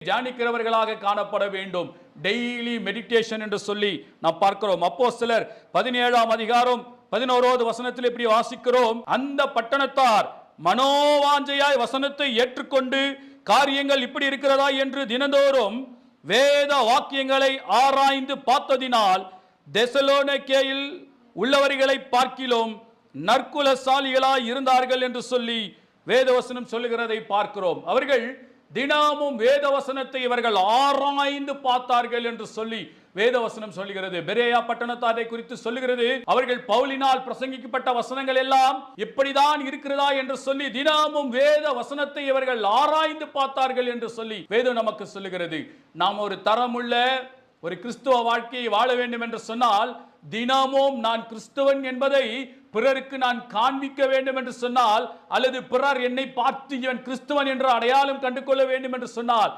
தியானிக்கிறவர்களாக காணப்பட வேண்டும். Daily meditation என்று சொல்லி நாம் பார்க்கிறோம். அப்போஸ்தலர் 17ஆம் அதிகாரம் 11வது வசனத்தில் இப்படி வாசிக்கிறோம். அந்த பட்டணத்தார் மனோவாஞ்சையாய் வசனத்தை ஏற்றுக்கொண்டு காரியங்கள் இப்படி இருக்கிறதா என்று தினந்தோறும் வேத வாக்கியங்களை ஆராய்ந்து பார்த்ததினால் தெசலோனிக்கேயில் உள்ளவர்களை பார்க்கிலும் நற்குலசாலிகளாய் இருந்தார்கள் என்று சொல்லி வேதவசனம் சொல்லுகிறதை பார்க்கிறோம். அவர்கள் தினமும் வேதவசனத்தை இவர்கள் ஆராய்ந்து பார்த்தார்கள் என்று சொல்லி வேதவசனம் சொல்லுகிறது. பெரேயா பட்டணத்தாரை குறித்து சொல்லுகிறது. அவர்கள் பவுலினால் பிரசங்கிக்கப்பட்ட வசனங்கள் எல்லாம் இப்படிதான் இருக்கிறதா என்று சொல்லி தினமும் வேத வசனத்தை இவர்கள் ஆராய்ந்து பார்த்தார்கள் என்று சொல்லி வேதம் நமக்கு சொல்லுகிறது. நாம் ஒரு தரமுள்ள ஒரு கிறிஸ்துவ வாழ்க்கையை வாழ வேண்டும் என்று சொன்னால் தினமும் நான் கிறிஸ்துவன் என்பதை பிறருக்கு நான் காண்பிக்க வேண்டும் என்று சொன்னால், அல்லது பிறர் என்னை பார்த்து இவன் கிறிஸ்துவன் என்று அடையாளம் கண்டு கொள்ள வேண்டும் என்று சொன்னால்